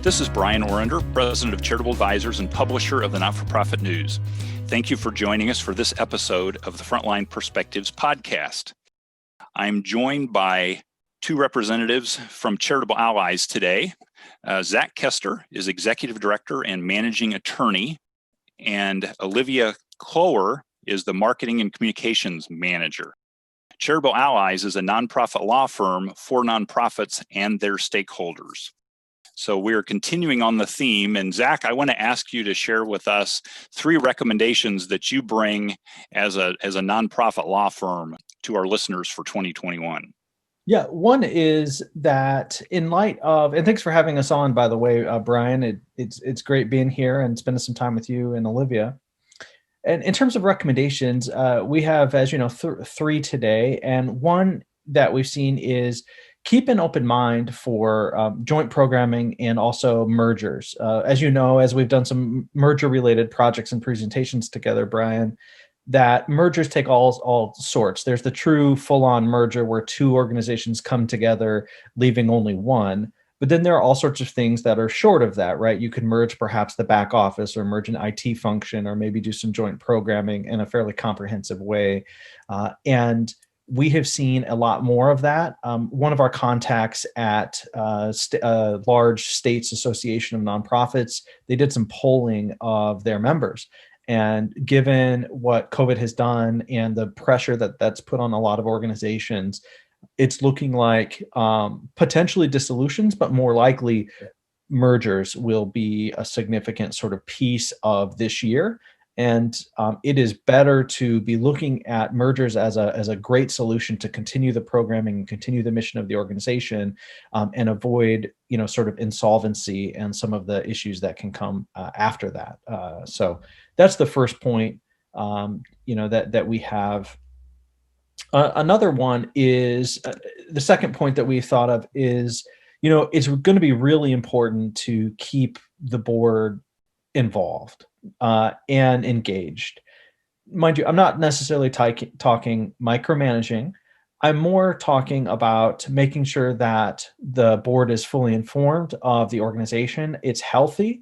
This is Bryan Orander, President of Charitable Advisors and publisher of the Not-for-Profit News. Thank you for joining us for this episode of the Frontline Perspectives podcast. I'm joined by two representatives from Charitable Allies today. Zac Kester is Executive Director and Managing Attorney, and Olivia Clower is the Marketing and Communications Manager. Charitable Allies is a nonprofit law firm for nonprofits and their stakeholders. So we're continuing on the theme, and Zac, I want to ask you to share with us three recommendations that you bring as a nonprofit law firm to our listeners for 2021. Yeah, one is that in light of, and thanks for having us on, by the way, Bryan. It's great being here and spending some time with you and Olivia. And in terms of recommendations, we have, as you know, three today, and one that we've seen is keep an open mind for joint programming and also mergers. As you know, as we've done some merger-related projects and presentations together, Bryan, that mergers take all sorts. There's the true full-on merger where two organizations come together, leaving only one. But then there are all sorts of things that are short of that, right? You could merge perhaps the back office or merge an IT function or maybe do some joint programming in a fairly comprehensive way. And we have seen a lot more of that. One of our contacts at large states association of nonprofits, they did some polling of their members. And given what COVID has done and the pressure that's put on a lot of organizations, it's looking like potentially dissolutions, but more likely mergers will be a significant sort of piece of this year. And it is better to be looking at mergers as a great solution to continue the programming and continue the mission of the organization and avoid, sort of insolvency and some of the issues that can come after that. So that's the first point, that we have. Another one is the second point that we thought of is, it's going to be really important to keep the board involved and engaged. Mind you, I'm not necessarily talking micromanaging. I'm more talking about making sure that the board is fully informed of the organization. It's healthy.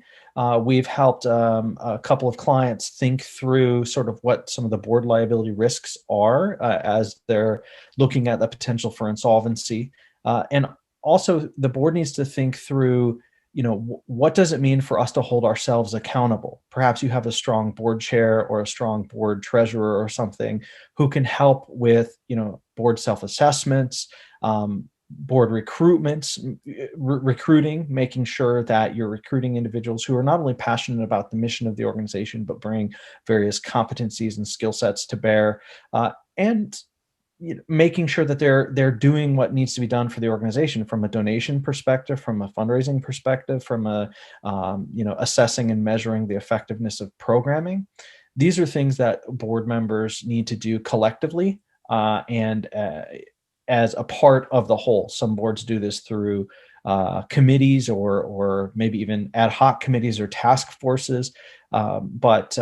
We've helped a couple of clients think through sort of what some of the board liability risks are as they're looking at the potential for insolvency. And also the board needs to think through, what does it mean for us to hold ourselves accountable? Perhaps you have a strong board chair or a strong board treasurer or something who can help with, board self-assessments, board recruitments, recruiting, making sure that you're recruiting individuals who are not only passionate about the mission of the organization, but bring various competencies and skill sets to bear, and making sure that they're doing what needs to be done for the organization from a donation perspective, from a fundraising perspective, from a assessing and measuring the effectiveness of programming. These are things that board members need to do collectively and as a part of the whole. Some boards do this through committees or maybe even ad hoc committees or task forces. But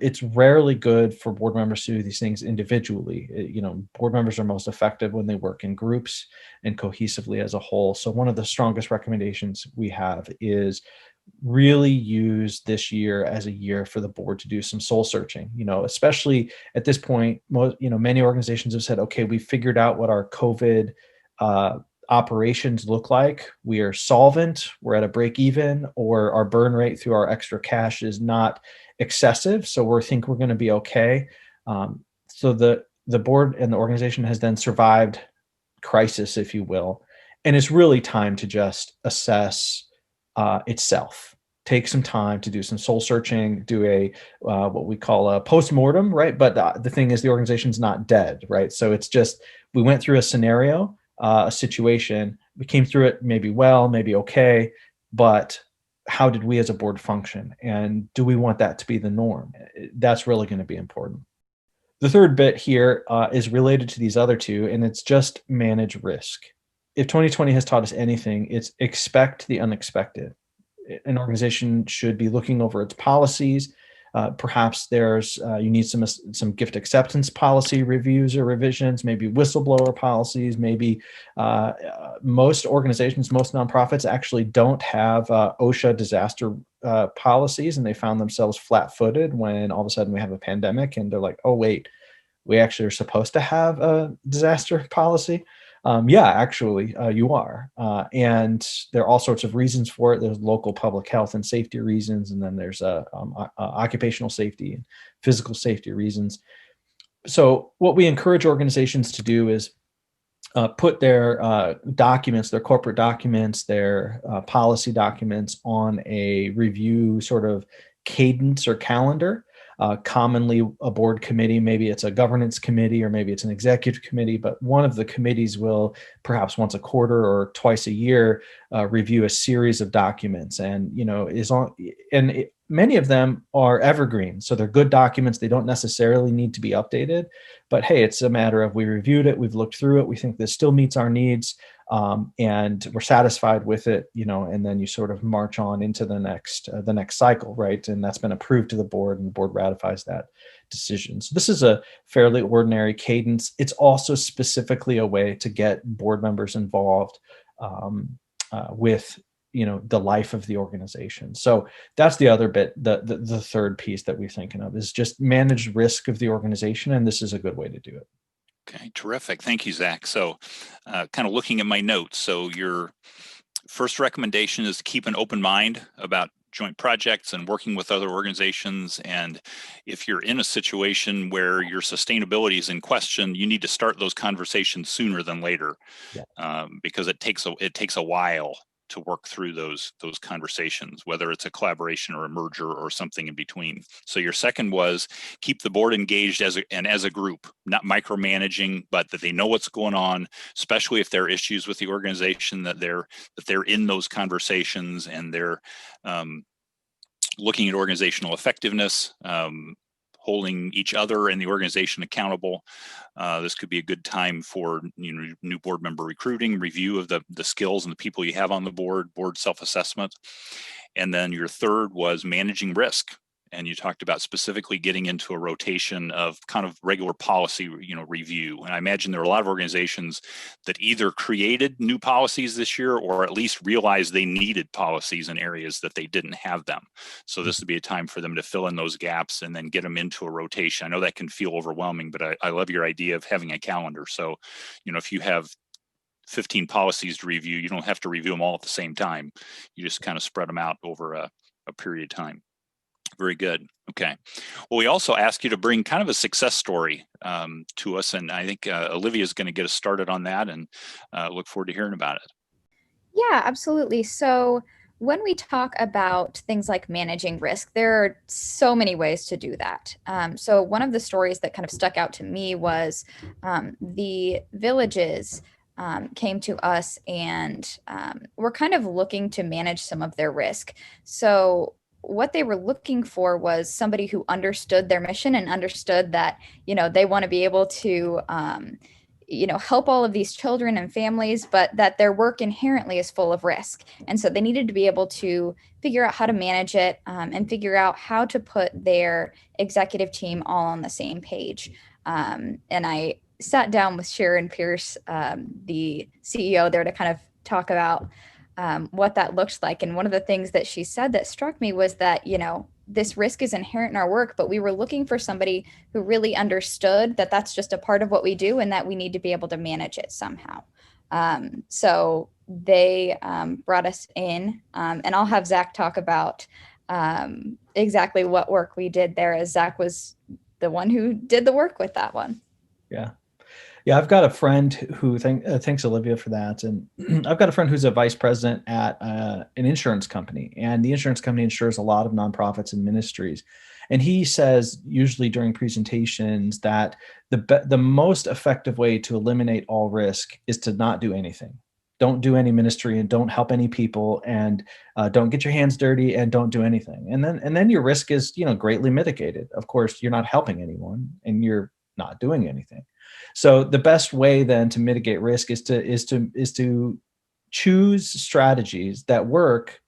it's rarely good for board members to do these things individually. Board members are most effective when they work in groups and cohesively as a whole. So one of the strongest recommendations we have is really use this year as a year for the board to do some soul searching, especially at this point. Many organizations have said, okay, we figured out what our COVID operations look like. We are solvent, we're at a break even, or our burn rate through our extra cash is not excessive. So we think we're going to be okay. So the board and the organization has then survived crisis, if you will. And it's really time to just assess itself. Take some time to do some soul searching, do a what we call a post-mortem, right? But the thing is, the organization's not dead, right? So it's just, we went through a scenario, a situation, we came through it maybe well, maybe okay, but how did we as a board function? And do we want that to be the norm? That's really going to be important. The third bit here is related to these other two, and it's just manage risk. If 2020 has taught us anything, it's expect the unexpected. An organization should be looking over its policies, Perhaps there's you need some gift acceptance policy reviews or revisions, maybe whistleblower policies, maybe most organizations, most nonprofits actually don't have OSHA disaster policies, and they found themselves flat-footed when all of a sudden we have a pandemic and they're like, oh wait, we actually are supposed to have a disaster policy. Yeah, actually, you are. And there are all sorts of reasons for it. There's local public health and safety reasons, and then there's occupational safety and physical safety reasons. So what we encourage organizations to do is put their documents, their corporate documents, their policy documents on a review sort of cadence or calendar. Commonly a board committee, maybe it's a governance committee, or maybe it's an executive committee, but one of the committees will perhaps once a quarter or twice a year review a series of documents, and many of them are evergreen. So they're good documents. They don't necessarily need to be updated, but hey, it's a matter of we reviewed it, we've looked through it, we think this still meets our needs, and we're satisfied with it, and then you sort of march on into the next cycle, right? And that's been approved to the board, and the board ratifies that decision. So this is a fairly ordinary cadence. It's also specifically a way to get board members involved with the life of the organization. So that's the other bit. The third piece that we're thinking of is just manage risk of the organization, and this is a good way to do it. Okay, terrific. Thank you, Zac. So kind of looking at my notes. So your first recommendation is to keep an open mind about joint projects and working with other organizations. And if you're in a situation where your sustainability is in question, you need to start those conversations sooner than later, because it takes a while to work through those conversations, whether it's a collaboration or a merger or something in between. So your second was keep the board engaged as a group, not micromanaging, but that they know what's going on, especially if there are issues with the organization, that they're in those conversations and they're looking at organizational effectiveness, holding each other and the organization accountable. This could be a good time for new board member recruiting, review of the skills and the people you have on the board self-assessment. And then your third was managing risk. And you talked about specifically getting into a rotation of kind of regular policy, review. And I imagine there are a lot of organizations that either created new policies this year or at least realized they needed policies in areas that they didn't have them. So this would be a time for them to fill in those gaps and then get them into a rotation. I know that can feel overwhelming, but I love your idea of having a calendar. So, if you have 15 policies to review, you don't have to review them all at the same time. You just kind of spread them out over a period of time. Very good. Okay. Well, we also ask you to bring kind of a success story to us, and I think Olivia is going to get us started on that, and look forward to hearing about it. Yeah, absolutely. So when we talk about things like managing risk, there are so many ways to do that. So one of the stories that kind of stuck out to me was the villages came to us and were kind of looking to manage some of their risk. So what they were looking for was somebody who understood their mission and understood that, they want to be able to, help all of these children and families, but that their work inherently is full of risk. And so they needed to be able to figure out how to manage it and figure out how to put their executive team all on the same page. And I sat down with Sharon Pierce, the CEO there, to kind of talk about what that looked like. And one of the things that she said that struck me was that, this risk is inherent in our work, but we were looking for somebody who really understood that that's just a part of what we do and that we need to be able to manage it somehow. So they brought us in, and I'll have Zac talk about exactly what work we did there, as Zac was the one who did the work with that one. Yeah, I've got a friend who thanks Olivia for that. And I've got a friend who's a vice president at an insurance company, and the insurance company insures a lot of nonprofits and ministries. And he says, usually during presentations, that the most effective way to eliminate all risk is to not do anything. Don't do any ministry and don't help any people, and don't get your hands dirty and don't do anything. And then your risk is, greatly mitigated. Of course, you're not helping anyone and you're not doing anything. So the best way then to mitigate risk is to choose strategies that work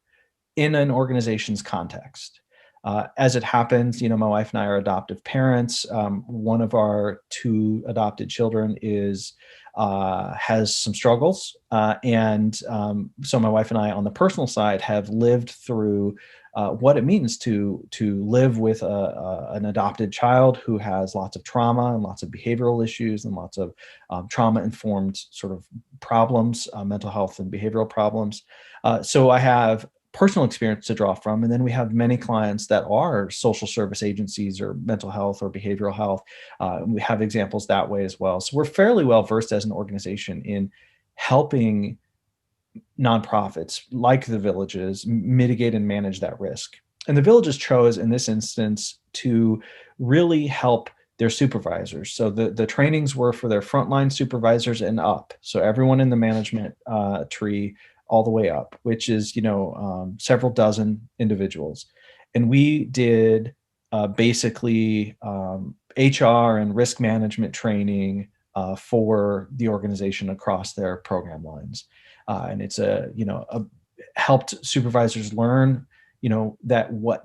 in an organization's context. As it happens, my wife and I are adoptive parents. One of our two adopted children has some struggles, and so my wife and I, on the personal side, have lived through what it means to live with an adopted child who has lots of trauma and lots of behavioral issues and lots of trauma-informed sort of problems, mental health and behavioral problems. So I have personal experience to draw from. And then we have many clients that are social service agencies or mental health or behavioral health. We have examples that way as well. So we're fairly well versed as an organization in helping nonprofits like the Villages mitigate and manage that risk. And the Villages chose in this instance to really help their supervisors. So the trainings were for their frontline supervisors and up. So everyone in the management tree all the way up, which is, several dozen individuals. And we did basically HR and risk management training for the organization across their program lines. And it's helped supervisors learn, that what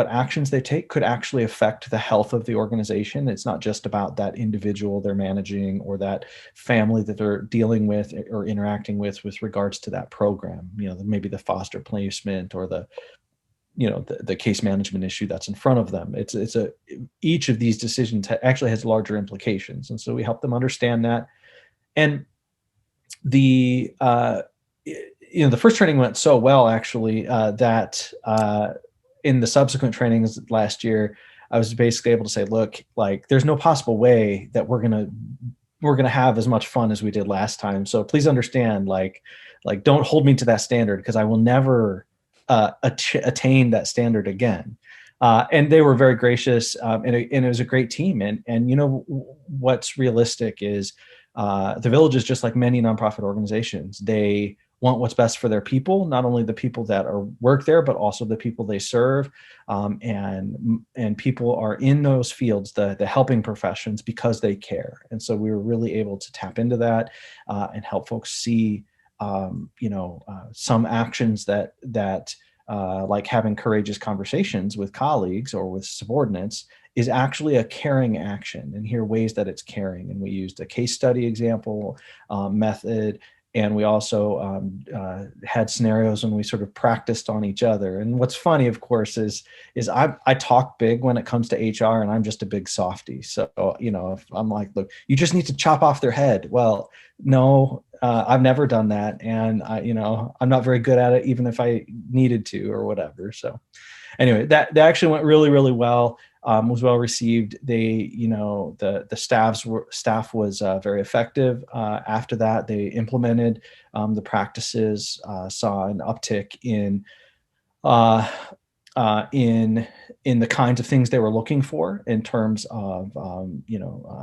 actions they take could actually affect the health of the organization. It's not just about that individual they're managing or that family that they're dealing with or interacting with regards to that program, maybe the foster placement or the case management issue that's in front of them. Each of these decisions actually has larger implications. And so we help them understand that. And the first training went so well, actually, that in the subsequent trainings last year, I was basically able to say, look, like, there's no possible way that we're gonna have as much fun as we did last time. So please understand, like don't hold me to that standard, because I will never attain that standard again. And they were very gracious, and it was a great team. And what's realistic is the Villages, just like many nonprofit organizations, they want what's best for their people, not only the people that work there, but also the people they serve. And people are in those fields, the helping professions, because they care. And so we were really able to tap into that and help folks see, some actions that like having courageous conversations with colleagues or with subordinates is actually a caring action, and here are ways that it's caring. And we used a case study example method. And we also had scenarios when we sort of practiced on each other. And what's funny, of course, is I talk big when it comes to HR, and I'm just a big softie. So, if I'm like, look, you just need to chop off their head. Well, no, I've never done that. And I'm not very good at it, even if I needed to or whatever. So anyway, that actually went really, really well. Was well received. The staff was very effective. After that, they implemented the practices, saw an uptick in the kinds of things they were looking for in terms of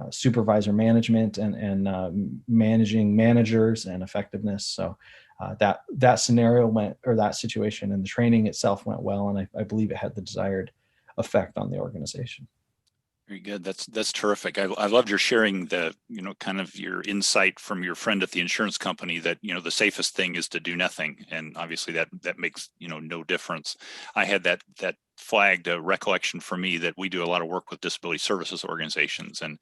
supervisor management and managing managers and effectiveness. So that scenario that situation and the training itself went well, and I believe it had the desired effect on the organization. Very good. That's terrific. I loved your sharing the, kind of your insight from your friend at the insurance company that, the safest thing is to do nothing. And obviously that makes, no difference. I had that flagged a recollection for me that we do a lot of work with disability services organizations. And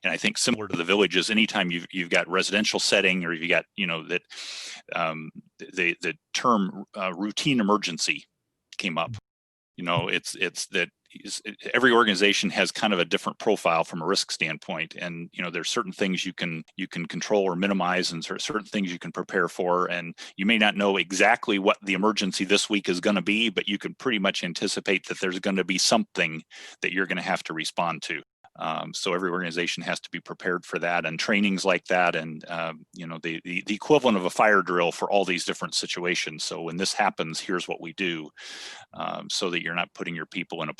I think similar to the Villages, anytime you've got residential setting, or you've got, that the term routine emergency came up. It's that every organization has kind of a different profile from a risk standpoint, and there's certain things you can control or minimize, and certain things you can prepare for, and you may not know exactly what the emergency this week is going to be, but you can pretty much anticipate that there's going to be something that you're going to have to respond to. So every organization has to be prepared for that, and trainings like that, and the equivalent of a fire drill for all these different situations. So when this happens, here's what we do, so that you're not putting your people in a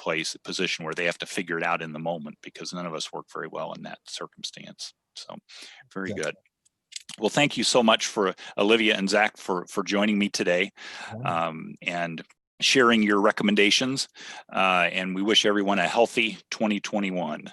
position where they have to figure it out in the moment, because none of us work very well in that circumstance. So very good. Well, thank you so much for Olivia and Zac for joining me today, and sharing your recommendations, and we wish everyone a healthy 2021.